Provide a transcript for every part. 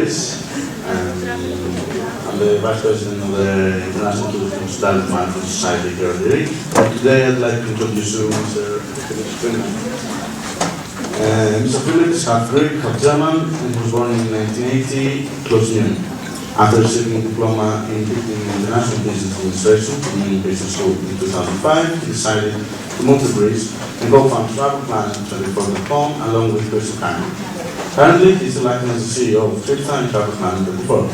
Greece. I'm the Vice President of the International Tourism Hospitality Management Society here at Deree. Today I'd like to introduce you Mr. Philipp Brinkmann. Mr. Philipp is half Greek, half German, and he was born in 1980, close to Munich. After receiving a diploma in International Business Administration from the Business School in 2005, he decided to move to Greece and co-found TravelPlanet24.com along with Chris O'Connor. Currently, he's still acting as the CEO of Tripsta and TravelPlanet24.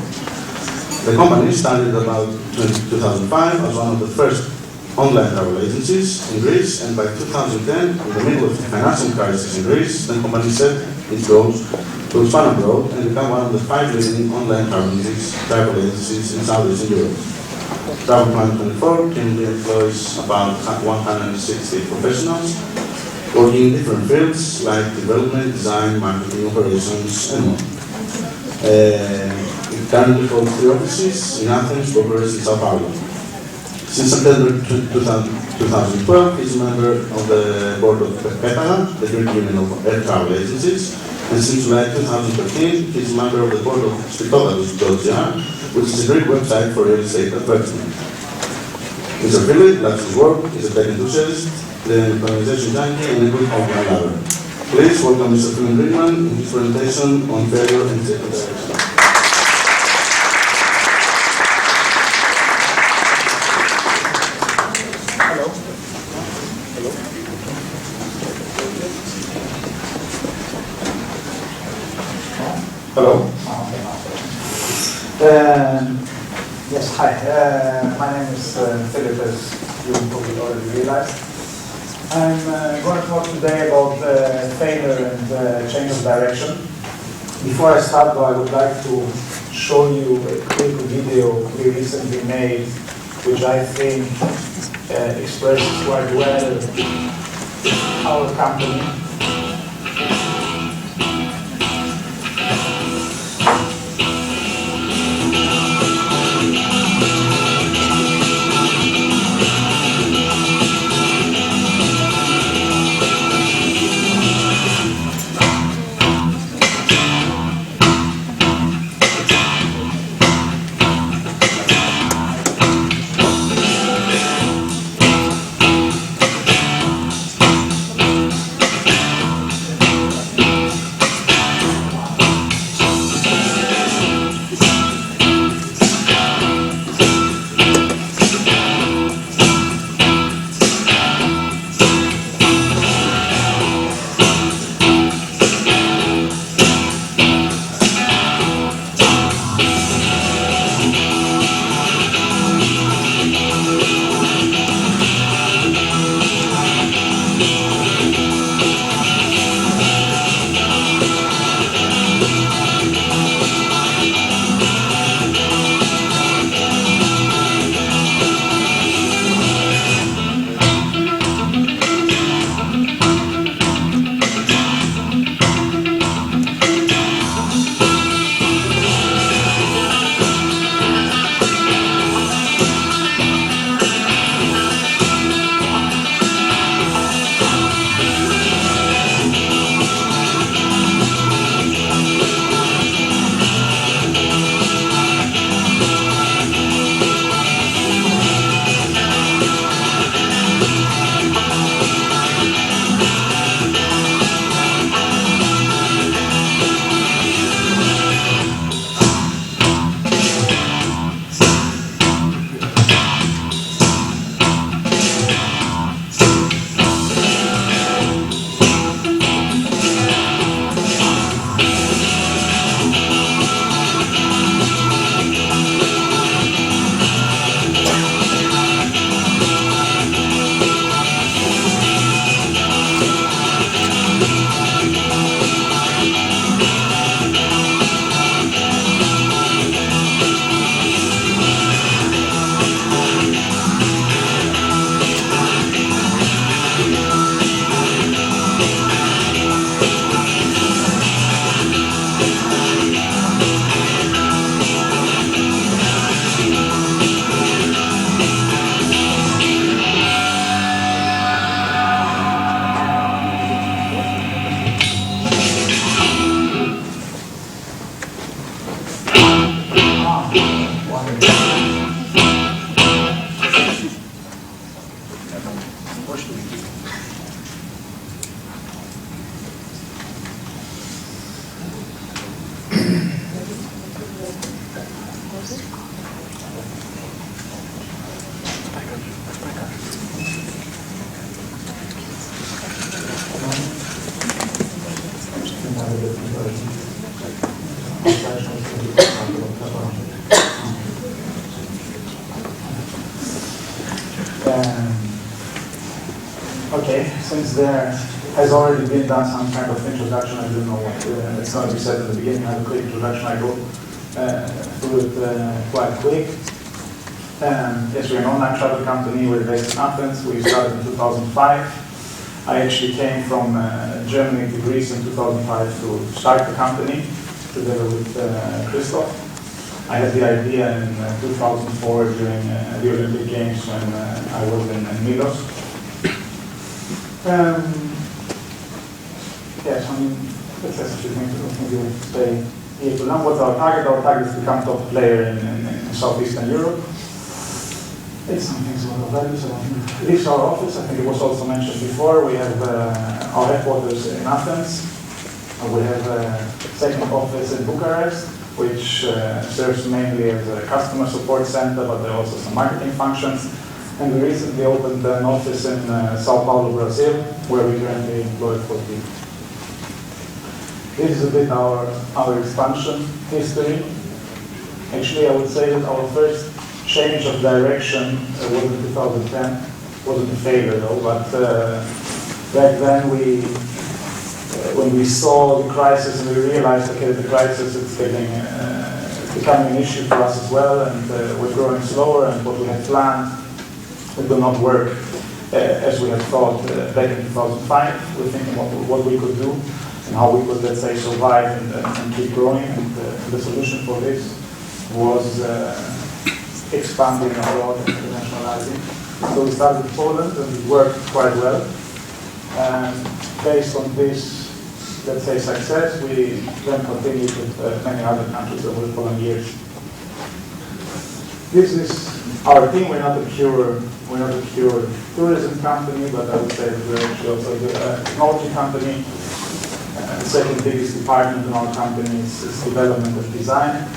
The company started about 2005 as one of the first online travel agencies in Greece, and by 2010, in the middle of the financial crisis in Greece, the company set its goals to expand abroad and become one of the 5 leading online travel agencies in Southeastern Europe. TravelPlanet24 currently employs about 160 professionals working in different fields like development, design, marketing, operations, and more. It currently holds 3 offices in Athens, Bucharest, and Sao Paulo. Since September 2012, he is a member of the board of PEPAGA, the Greek Union of Air Travel Agencies, and since July 2013, he is a member of the board of Spitogalos.gr, which is a Greek website for real estate advertisement. Mr. Philipp loves his work, is a tech enthusiast, the organization junkie, and a good home lover. Please welcome Mr. Philipp Brinkmann in his presentation on failure and executive direction. Hello. Yes, hi. My name is Philipp, as you probably already realized. I'm going to talk today about failure and change of direction. Before I start, though, I would like to show you a quick video we recently made, which I think expresses quite well our company. Okay, since there has already been done some kind of introduction, I don't know what it's going to be said at the beginning. I have a quick introduction. I go through it quite quick. Yes, we're an online travel company. We're based in Athens. We started in 2005. I actually came from Germany to Greece in 2005 to start the company together with Christoph. I had the idea in 2004 during the Olympic Games when I was in Milos. Yes, I mean, let's maybe stay here to learn what's our target. Our target is to become top player in Southeastern Europe. It's something about our values. This is our office. I think it was also mentioned before. We have our headquarters in Athens. We have a second office in Bucharest, which serves mainly as a customer support center, but there are also some marketing functions. And we recently opened an office in Sao Paulo, Brazil, where we currently employ 4 people. This is a bit our expansion history. Actually, I would say that our first change of direction was in 2010. Wasn't a failure though, but back then when we saw the crisis and we realized, okay, the crisis is becoming an issue for us as well, and we're growing slower, and what we had planned, it will not work as we had thought back in 2005. We're thinking what we could do and how we could, let's say, survive and keep growing. And the solution for this was expanding abroad and internationalizing. So we started in Poland, and it worked quite well. And based on this, let's say, success, we then continued with many other countries over the following years. This is our team. We're not a pure tourism company, but I would say that we're actually also a technology company. The second biggest department in our company is development and design.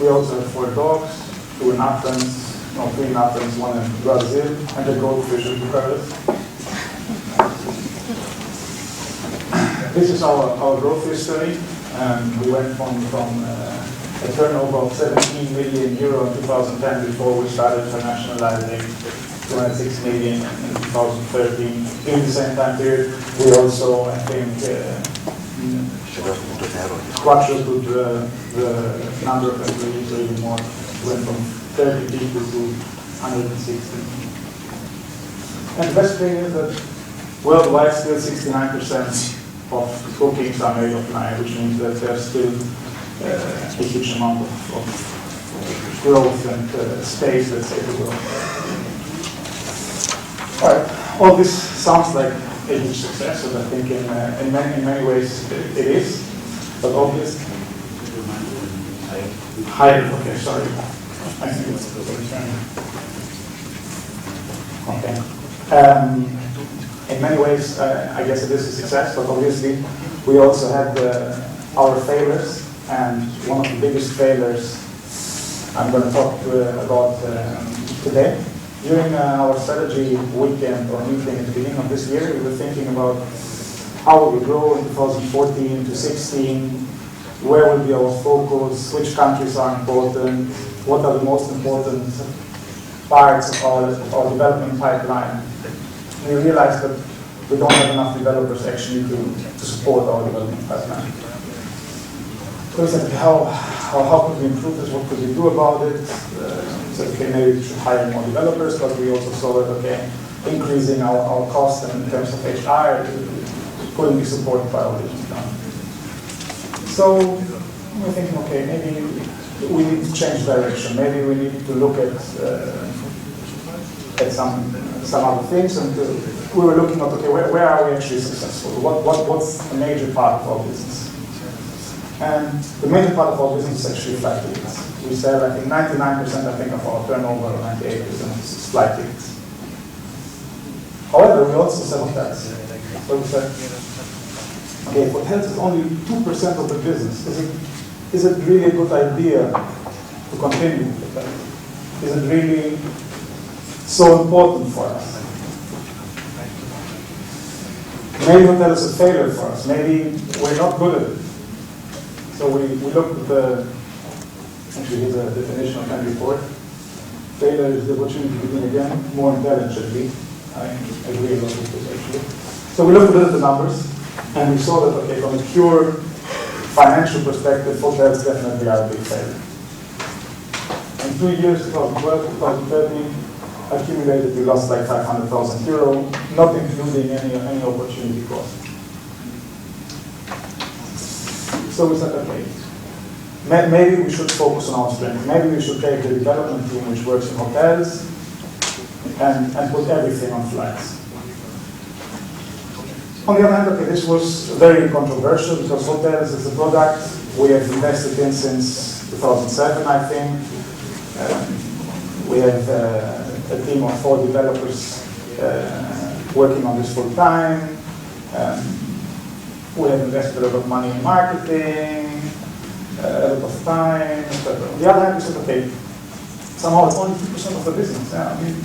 We also have 4 dogs, 2 in Athens, 3 in Athens, 1 in Brazil, and a goldfish in Bucharest. This is our growth history. We went from a turnover of 17 million euro in 2010 before we started internationalizing, 206 million in 2013. During the same time period, we also, I think, quadrupled the number of employees, or even more. Went from 30 people to 160. And the best thing is that worldwide, still 69% of bookings are made offline, which means that there's still a huge amount of growth and space, let's say, to grow. All right. All this sounds like a huge success, and I think in many ways it is, but obviously. Hi. Okay. Sorry. I think it's okay. In many ways, I guess it is a success, but obviously we also had our failures, and one of the biggest failures I'm going to talk about today. During our strategy weekend or meeting at the beginning of this year, we were thinking about how we grow in 2014 to 16, where will be our focus, which countries are important, what are the most important parts of our development pipeline. We realized that we don't have enough developers actually to support our development pipeline. So we said, how could we improve this? What could we do about it? We said, okay, maybe we should hire more developers, but we also saw that, okay, increasing our costs in terms of HR couldn't be supported by our business plan. So we're thinking, okay, maybe we need to change direction. Maybe we need to look at some other things, and we were looking at, okay, where are we actually successful? What's a major part of our business? And the major part of our business is actually flight tickets. We sell, I think, 99% of our turnover, or 98% is flight tickets. However, we also sell hotels. So we said, okay, hotels is only 2% of the business. Is it really a good idea to continue with that? Is it really so important for us? Maybe hotel is a failure for us. Maybe we're not good at it. So we looked at the, actually here's a definition of that report. Failure is the opportunity to begin again more intelligently. I agree a lot with this actually. So we looked at the numbers and we saw that, okay, from a pure financial perspective, hotels definitely are a big failure. In 2 years, 2012, 2013, accumulated, we lost like 500,000 euro, not including any opportunity cost. So we said, okay, maybe we should focus on our strength. Maybe we should take the development team which works in hotels and put everything on flights. On the other hand, okay, this was very controversial because hotels is a product we have invested in since 2007, I think. We have a team of 4 developers working on this full time. We have invested a lot of money in marketing, a lot of time, etc. On the other hand, we said, okay, somehow it's only 2% of the business. Yeah? I mean,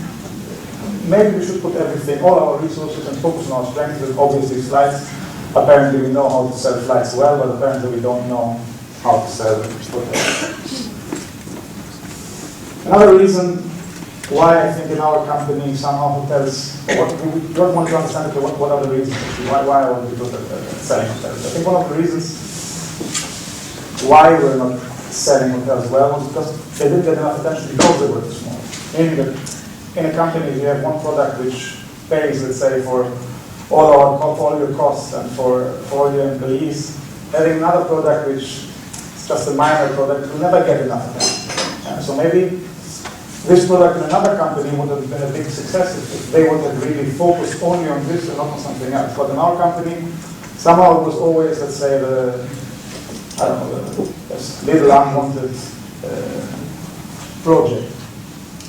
maybe we should put everything, all our resources, and focus on our strengths. With obviously flights. Apparently, we know how to sell flights well, but apparently, we don't know how to sell hotels. Another reason why I think in our company somehow hotels, we don't want to understand what are the reasons actually, why are people selling hotels. I think one of the reasons why we're not selling hotels well was because they didn't get enough attention because they were too small. Meaning that in a company you have one product which pays, let's say, for all your costs and for all your employees. Having another product which is just a minor product will never get enough attention. So maybe this product in another company would have been a big success if they would have really focused only on this and not on something else. But in our company, somehow it was always, let's say, the little unwanted project.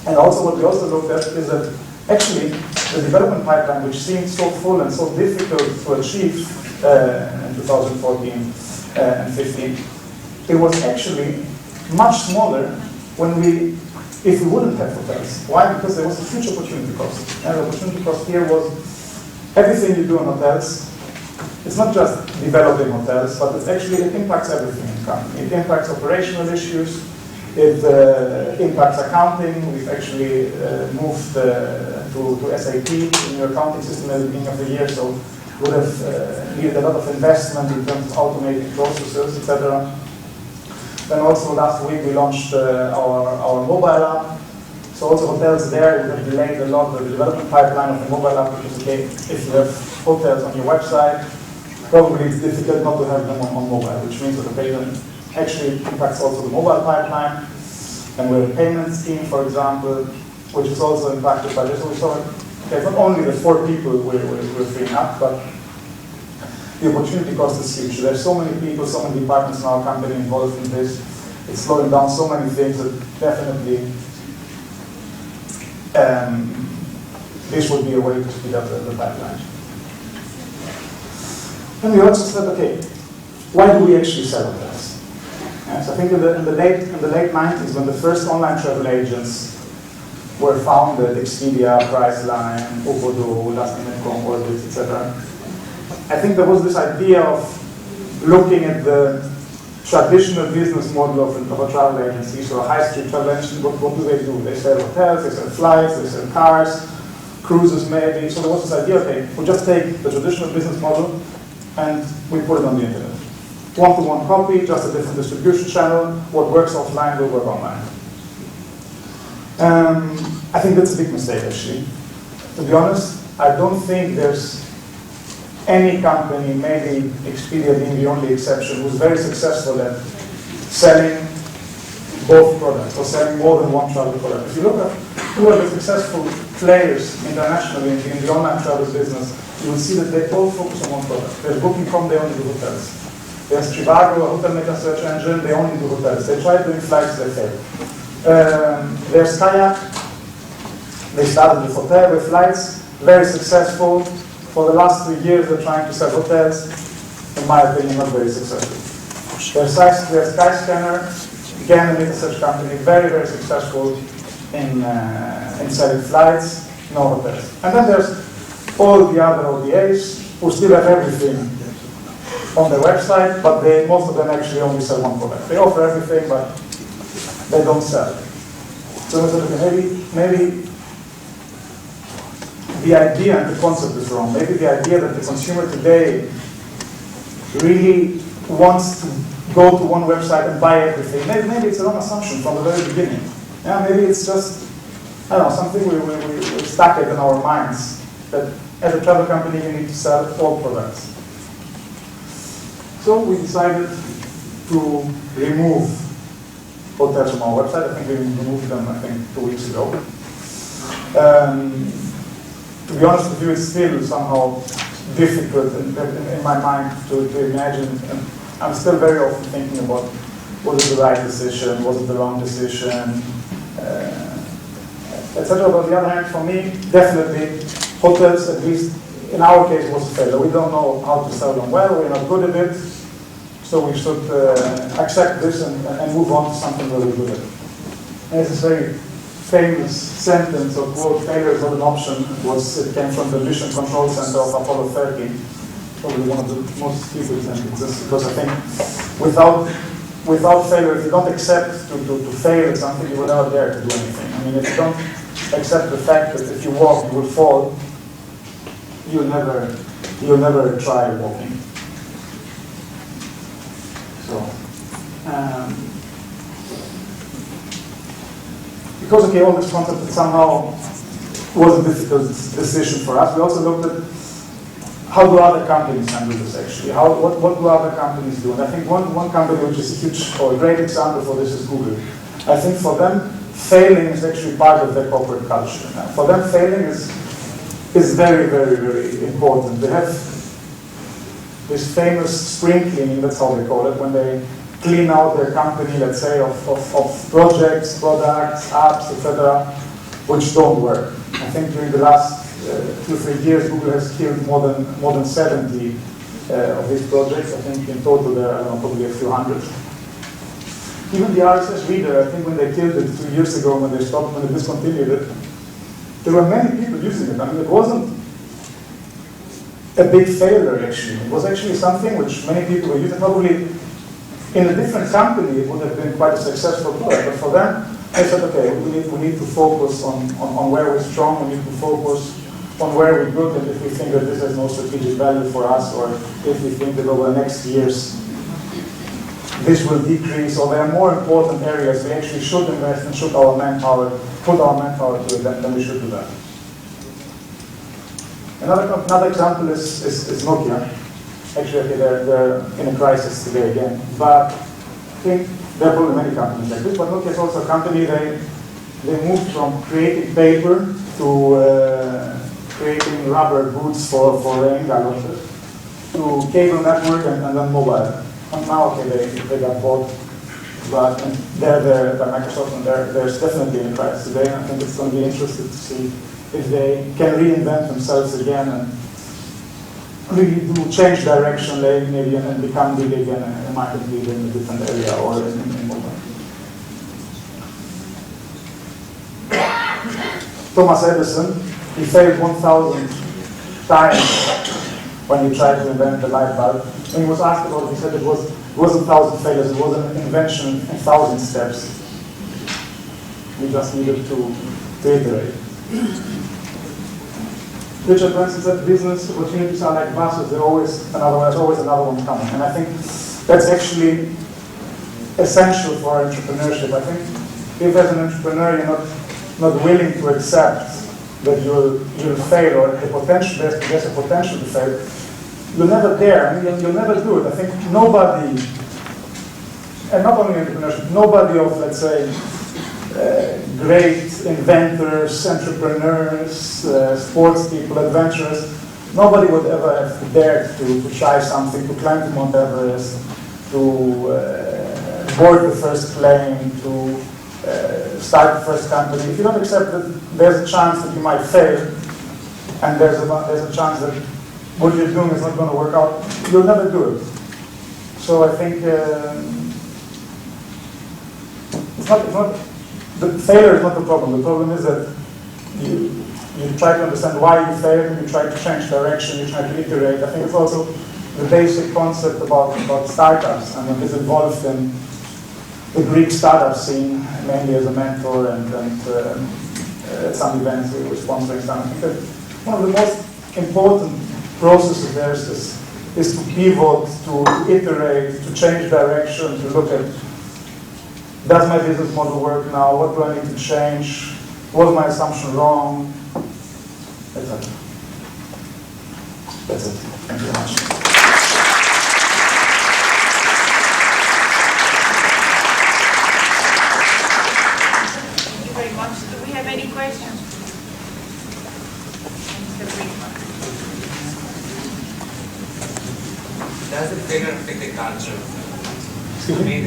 And also what we also looked at is that actually the development pipeline, which seemed so full and so difficult to achieve in 2014 and 15, it was actually much smaller if we wouldn't have hotels. Why? Because there was a huge opportunity cost. And the opportunity cost here was everything you do in hotels. It's not just developing hotels, but it impacts everything in the company. It impacts operational issues. It impacts accounting. We've actually moved to SAP in your accounting system at the beginning of the year, so would have needed a lot of investment in terms of automating processes, etc. Then also last week we launched our mobile app. So also hotels there, we have delayed a lot the development pipeline of the mobile app because, okay, if you have hotels on your website, probably it's difficult not to have them on mobile, which means that the payment actually impacts also the mobile pipeline. And we have a payment scheme, for example, which is also impacted by this. So we saw okay, not only the 4 people we're freeing up, but the opportunity cost is huge. There's so many people, so many departments in our company involved in this. It's slowing down so many things that definitely this would be a way to speed up the pipeline. And we also said, okay, why do we actually sell hotels? So I think in the late 90s, when the first online travel agents were founded, Expedia, Priceline, Opodo, Last-Minute.com, Orbitz, etc., I think there was this idea of looking at the traditional business model of a travel agency, so a high street travel agency. What do? They sell hotels, they sell flights, they sell cars, cruises maybe. So there was this idea, okay, we just take the traditional business model and we put it on the internet. One-to-one copy, just a different distribution channel. What works offline will work online. I think that's a big mistake, actually. To be honest, I don't think there's any company, maybe Expedia being the only exception, who's very successful at selling both products or selling more than one travel product. If you look at who are the successful players internationally in the online travel business, you will see that they all focus on one product. They're Booking.com, they only do hotels. There's Trivago, a hotel meta search engine, they only do hotels. They try doing flights, they fail. There's Kayak, they started with hotel, with flights, very successful. For the last 3 years, they're trying to sell hotels. In my opinion, not very successful. There's Skyscanner, again, a meta search company, very, very successful in selling flights, no hotels. And then there's all the other ODAs who still have everything on their website, but most of them actually only sell one product. They offer everything, but they don't sell. So maybe the idea and the concept is wrong. Maybe the idea that the consumer today really wants to go to one website and buy everything. Maybe it's a wrong assumption from the very beginning. Yeah, maybe it's just, I don't know, something we stuck it in our minds, that as a travel company you need to sell all products. So we decided to remove hotels from our website. I think we removed them, 2 weeks ago. To be honest with you, it's still somehow difficult in my mind to imagine. And I'm still very often thinking about, was it the right decision, was it the wrong decision, etc. But on the other hand, for me, definitely, hotels, at least in our case, was a failure. We don't know how to sell them well, we're not good at it, so we should accept this and move on to something really good at it. There's this very famous sentence or quote, failure is not an option. It came from the Mission Control Center of Apollo 13. Probably one of the most stupid sentences, because I think without failure, if you don't accept to fail at something, you will never dare to do anything. I mean, if you don't accept the fact that if you walk, you will fall, you'll never try walking. So, because all this concept somehow was a difficult decision for us, we also looked at how do other companies handle this actually? What do other companies do? And I think one company which is a huge or a great example for this is Google. I think for them, failing is actually part of their corporate culture. For them, failing is very, very, very important. They have this famous spring cleaning, that's how they call it, when they clean out their company, let's say, of projects, products, apps, etc., which don't work. I think during the last 2-3 years, Google has killed more than 70 of these projects. I think in total there are probably a few hundred. Even the RSS reader, I think when they killed it 2 years ago, when they discontinued it, there were many people using it. I mean, it wasn't a big failure actually. It was actually something which many people were using. Probably in a different company, it would have been quite a successful product. But for them, I said, okay, we need to focus on where we're strong. We need to focus on where we're good, and if we think that this has no strategic value for us, or if we think that over the next years this will decrease, or there are more important areas we actually should invest and put our manpower to it, then we should do that. Another example is Nokia. Actually, okay, they're in a crisis today again, but I think there are probably many companies like this, but Nokia is also a company, they moved from creating paper to creating rubber boots for rain galoshes, to cable network and then mobile. And now, okay, they got bought, but they're Microsoft, and they're definitely in crisis today. And I think it's going to be interesting to see if they can reinvent themselves again and really do change direction, maybe, and become big again, and market leader in a different area or in mobile. Thomas Edison, he failed 1,000 times when he tried to invent the light bulb. When he was asked about it, he said it wasn't 1,000 failures, it was an invention in 1,000 steps. We just needed to iterate. Richard Branson said business opportunities are like buses, there's always another one coming. And I think that's actually essential for entrepreneurship. I think if as an entrepreneur you're not willing to accept that you'll fail, or there's a potential to fail, you'll never dare. I mean, you'll never do it. I think nobody, and not only entrepreneurship, nobody of, let's say, great inventors, entrepreneurs, sports people, adventurers, nobody would ever have dared to try something, to climb to Mount Everest, to board the first plane, to start the first company. If you don't accept that there's a chance that you might fail, and there's a chance that what you're doing is not going to work out, you'll never do it. So I think the failure is not the problem. The problem is that you try to understand why you failed, you try to change direction, you try to iterate. I think it's also the basic concept about startups, and I'm involved in the Greek startup scene, mainly as a mentor and at some events we were sponsoring some. I think that one of the most important processes there is to pivot, to iterate, to change direction, to look at, does my business model work now? What do I need to change? Was my assumption wrong? That's it. That's it. Thank you very much. Thank you very much. Do we have any questions? Mr. Brinkmann. Does the failure affect the culture? Excuse I me? mean,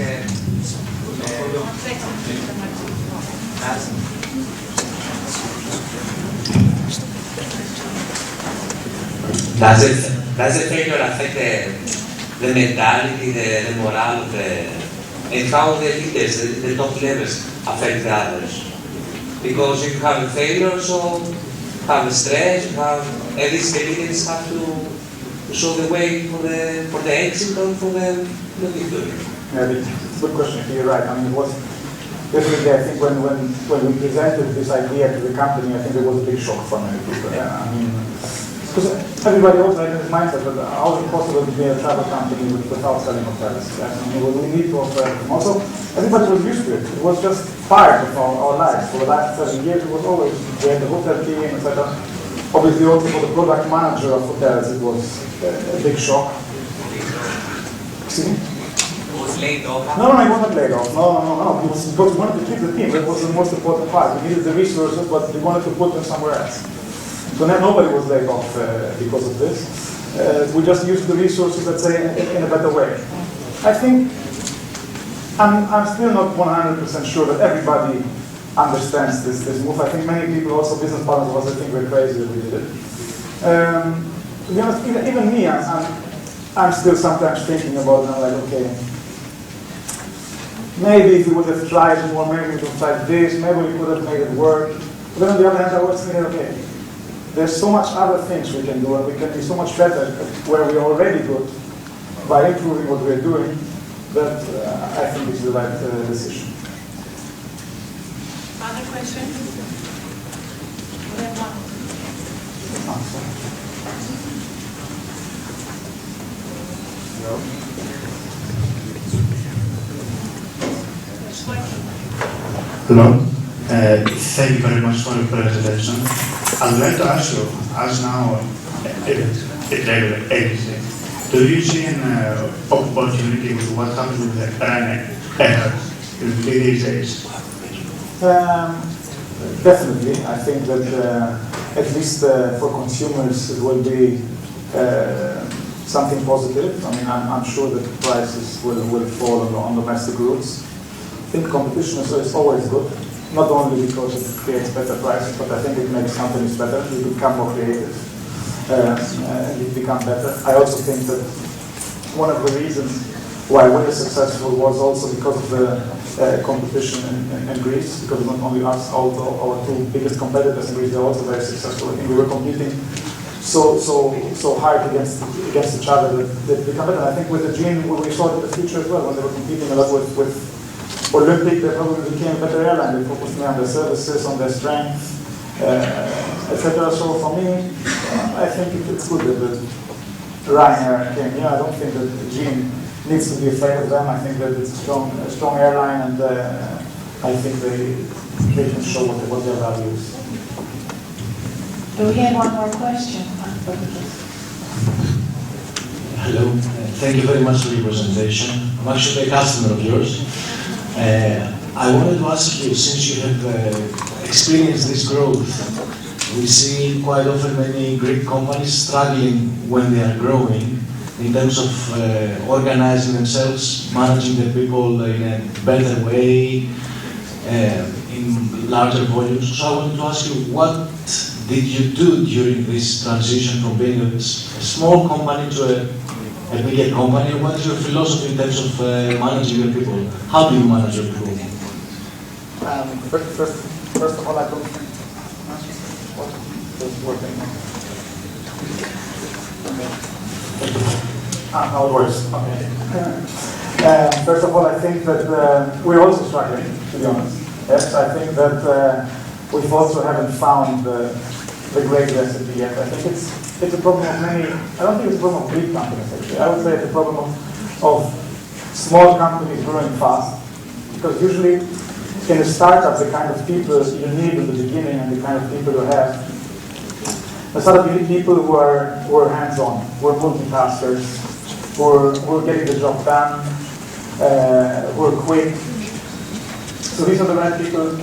does the failure affect the mentality, the morale, and how the leaders, the top levels affect the others? Because you have a failure, so you have stress, you have, and these leaders have to show the way for the exit or for the victory. Yeah, it's a good question. You're right. I mean, it was definitely, I think, when we presented this idea to the company, I think it was a big shock for many people. Yeah? I mean, because everybody also had this mindset that how is it possible to be a travel company without selling hotels? Yeah? I mean, we need to offer everything. Also, everybody was used to it. It was just part of our lives. For the last 7 years, it was always, we had the hotel team, etc. Obviously, also for the product manager of hotels, it was a big shock. Excuse me? Was laid off? No, he wasn't laid off. No. It was because we wanted to keep the team. That was the most important part. We needed the resources, but we wanted to put them somewhere else. So now nobody was laid off because of this. We just used the resources, let's say, in a better way. I think I'm still not 100% sure that everybody understands this move. I think many people, also business partners, also think we're crazy that we did it. To be honest, even me, I'm still sometimes thinking about, like, okay, maybe if we would have tried more, maybe we would have tried this, maybe we could have made it work. But then on the other hand, I was thinking, okay, there's so much other things we can do, and we can be so much better at where we're already good by improving what we're doing, that I think it's the right decision. Other questions? We have one. Hello. Thank you very much for your presentation. I'd like to ask you, as now a travel agency, do you see an opportunity with what happens with the errors these days? Definitely. I think that at least for consumers it will be something positive. I mean, I'm sure that prices will fall on domestic routes. I think competition is always good, not only because it creates better prices, but I think it makes companies better. You become more creative, and you become better. I also think that one of the reasons why we're successful was also because of the competition in Greece, because not only us, although our two biggest competitors in Greece, they're also very successful. I think we were competing so hard against each other that they become better. I think with the Gene, we saw it in the future as well, when they were competing a lot with Olympic, they probably became a better airline. They focused more on their services, on their strength, etc. So for me, I think it's good that Ryanair came here. I don't think that Gene needs to be afraid of them. I think that it's a strong airline, and I think they can show what their value is. Do we have one more question? Hello. Thank you very much for your presentation. I'm actually a customer of yours. I wanted to ask you, since you have experienced this growth, we see quite often many Greek companies struggling when they are growing in terms of organizing themselves, managing the people in a better way, in larger volumes. So I wanted to ask you, what did you do during this transition from being a small company to a bigger company? What is your philosophy in terms of managing your people? How do you manage your people? First of all, I don't think what's working. How it works. Okay. First of all, I think that we're also struggling, to be honest. Yes, I think that we also haven't found the great recipe yet. I think it's a problem of many. I don't think it's a problem of big companies actually. I would say it's a problem of small companies growing fast, because usually in a startup, the kind of people you need in the beginning and the kind of people you have, the startup you need people who are hands-on, who are multitaskers, who are getting the job done, who are quick. So these are the right people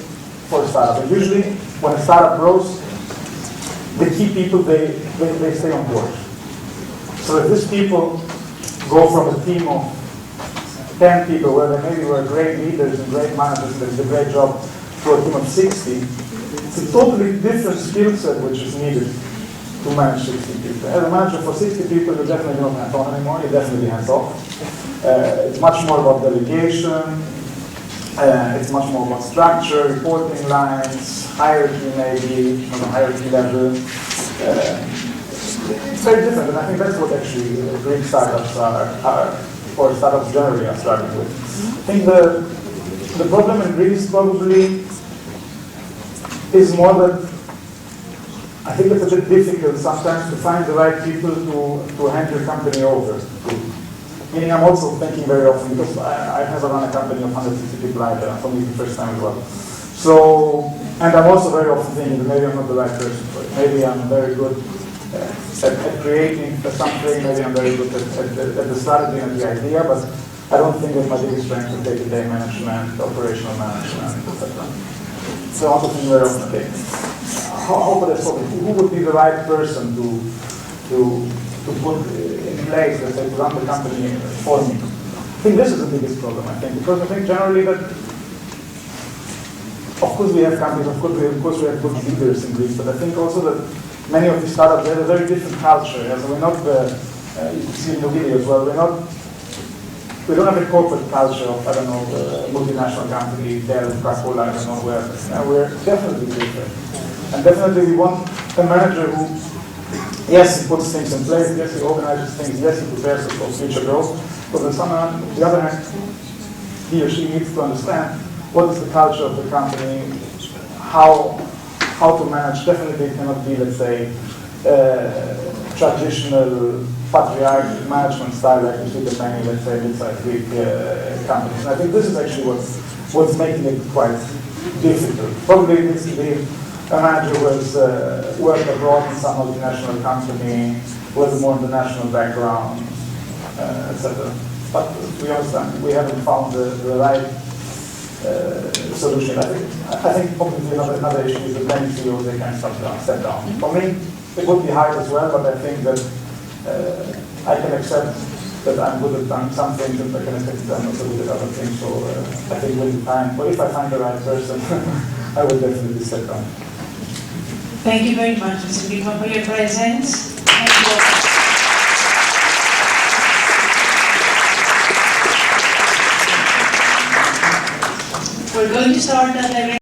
for a startup. And usually, when a startup grows, the key people, they stay on board. So if these people go from a team of 10 people, where they maybe were great leaders and great managers, and did a great job, to a team of 60, it's a totally different skill set which is needed to manage 60 people. As a manager for 60 people, you're definitely not hands-on anymore, you're definitely hands-off. It's much more about delegation, it's much more about structure, reporting lines, hierarchy maybe, on a hierarchy level. It's very different, and I think that's what actually Greek startups are, or startups generally are struggling with. I think the problem in Greece probably is more that I think it's a bit difficult sometimes to find the right people to hand your company over to. Meaning I'm also thinking very often, because I have run a company of 160 people either, for me the first time as well. So, and I'm also very often thinking that maybe I'm not the right person for it. Maybe I'm very good at creating something, maybe I'm very good at the strategy and the idea, but I don't think that my biggest strength is day-to-day management, operational management, etc. So I also think very often, okay, how could I solve it? Who would be the right person to put in place, let's say, to run the company for me? I think this is the biggest problem, I think, because I think generally that, of course we have companies, of course we have good leaders in Greece, but I think also that many of these startups, they have a very different culture. Yes? We're not, you can see in the video as well, we don't have a corporate culture of, I don't know, multinational company, Dell, Coca-Cola, I don't know where. We're definitely different. And definitely we want a manager who, yes, he puts things in place, yes, he organizes things, yes, he prepares us for future growth, but on the other hand, he or she needs to understand what is the culture of the company, how to manage. Definitely it cannot be, let's say, traditional patriarchal management style like you see the many, let's say, mid-sized Greek companies. And I think this is actually what's making it quite difficult. Probably it needs to be a manager who has worked abroad in some multinational company, who has a more international background, etc. But we understand we haven't found the right solution. I think probably another issue is that many CEOs, they can step down. For me, it would be hard as well, but I think that I can accept that I'm good at some things and I can accept that I'm not so good at other things. So I think with time, but if I find the right person, I will definitely step down. Thank you very much, Mr. Brinkmann, for your presence. Thank you. We're going to start the